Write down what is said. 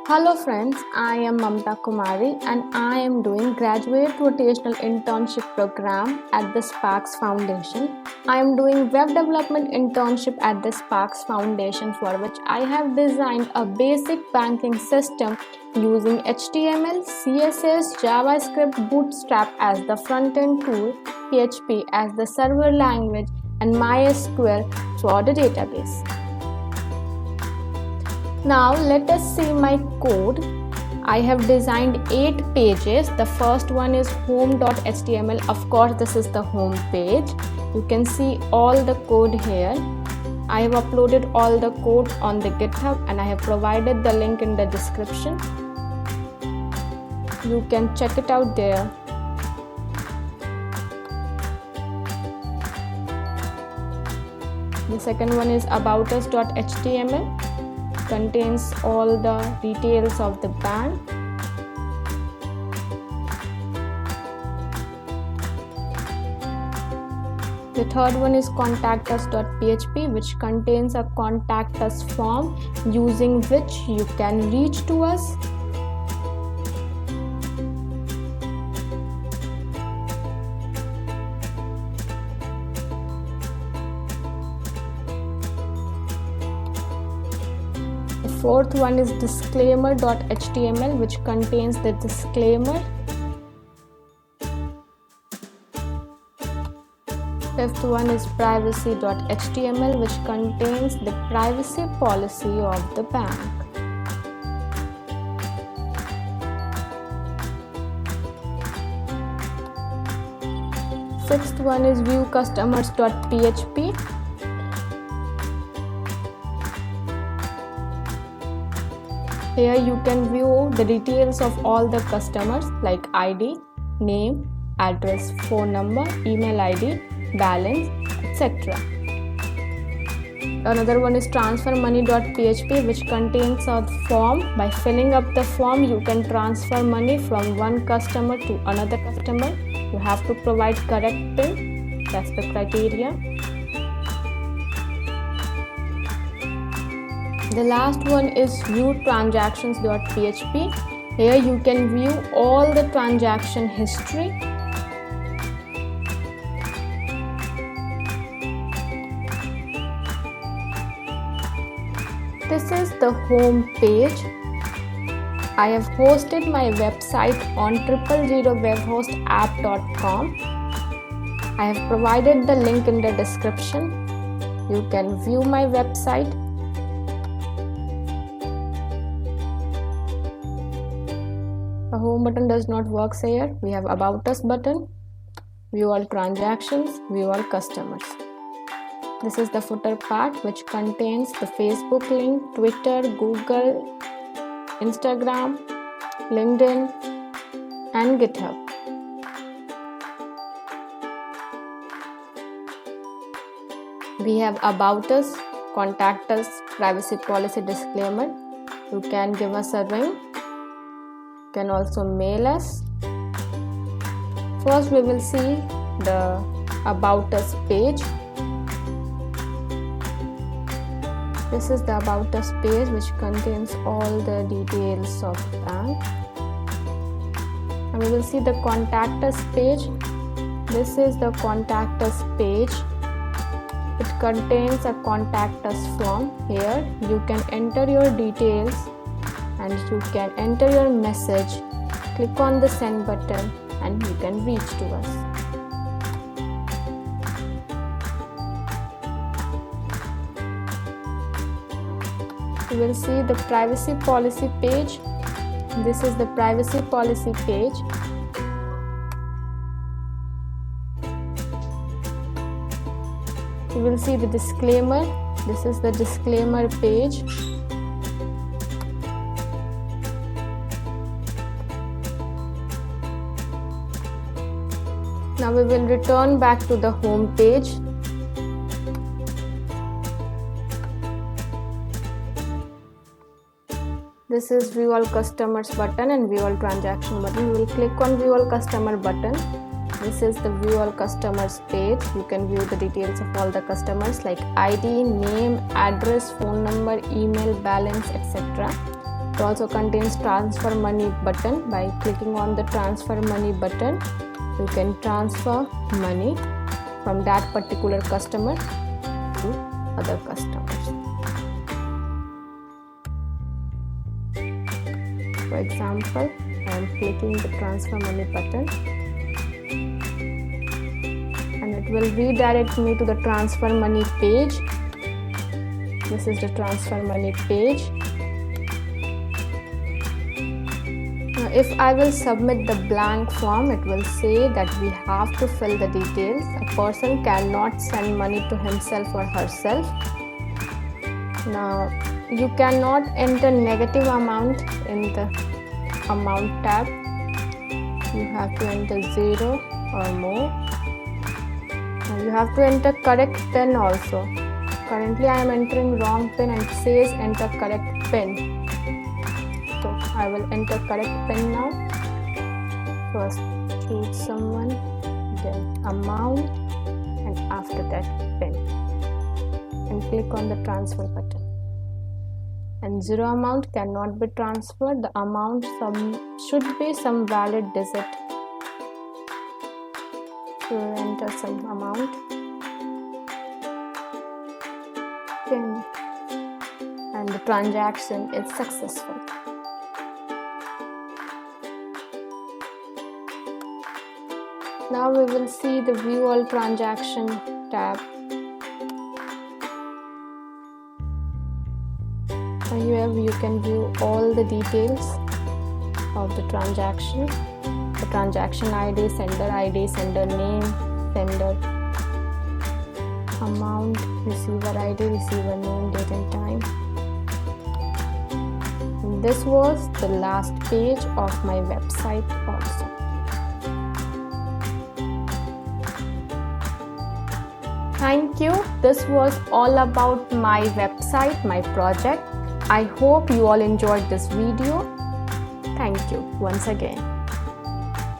Hello friends, I am Mamta Kumari and I am doing Graduate Rotational Internship Program at the Sparks Foundation. I am doing Web Development Internship at the Sparks Foundation, for which I have designed a basic banking system using HTML, CSS, JavaScript, Bootstrap as the front-end tool, PHP as the server language, and MySQL for the database. Now let us see my code. I have designed 8 pages. The first one is home.html. Of course, this is the home page. You can see all the code here. I have uploaded all the code on the GitHub and I have provided the link in the description. You can check it out there. The second one is aboutus.html. Contains all the details of the bank. The third one is contactus.php, which contains a contact us form using which you can reach to us. The fourth one is disclaimer.html, which contains the disclaimer. Fifth one is privacy.html, which contains the privacy policy of the bank. Sixth one is viewcustomers.php. Here you can view the details of all the customers like ID, name, address, phone number, email ID, balance, etc. Another one is transfermoney.php, which contains a form. By filling up the form, you can transfer money from one customer to another customer. You have to provide correct PIN. That's the criteria. The last one is viewtransactions.php. Here you can view all the transaction history. This is the home page. I have hosted my website on 000webhostapp.com. I have provided the link in the description. You can view my website. The home button does not work here. We have about us button, view all transactions, view all customers. This is the footer part, which contains the Facebook link, Twitter, Google, Instagram, LinkedIn, and GitHub. We have about us, contact us, privacy policy disclaimer. You can give us a ring. You can also mail us. First we will see the about us page. This is the about us page, which contains all the details of the bank. And we will see the contact us page. This is the contact us page. It contains a contact us form. Here you can enter your details and you can enter your message. Click on the send button and you can reach to us. You will see the privacy policy page. This is the privacy policy page. You will see the disclaimer. This is the disclaimer page. Now we will return back to the home page. This is view all customers button and view all transaction button. We will click on view all customer button. This is the view all customers page. You can view the details of all the customers like ID, name, address, phone number, email, balance, etc. It also contains transfer money button. By clicking on the transfer money button, you can transfer money from that particular customer to other customers. For example, I am clicking the transfer money button and it will redirect me to the transfer money page. This is the transfer money page. Now, if I will submit the blank form, it will say that we have to fill the details. A person cannot send money to himself or herself. Now, you cannot enter negative amount in the amount tab. You have to enter 0 or more. Now, you have to enter correct PIN also. Currently I am entering wrong PIN and it says enter correct PIN. So I will enter correct PIN now. First choose someone, then amount, and after that PIN. And click on the transfer button. And 0 amount cannot be transferred. The amount should be some valid digit. So enter some amount. PIN. And the transaction is successful. Now we will see the view all transaction tab. Here you can view all the details of the transaction. The transaction ID, sender name, sender amount, receiver ID, receiver name, date and time. And this was the last page of my website also. Thank you. This was all about my website, my project. I hope you all enjoyed this video. Thank you once again.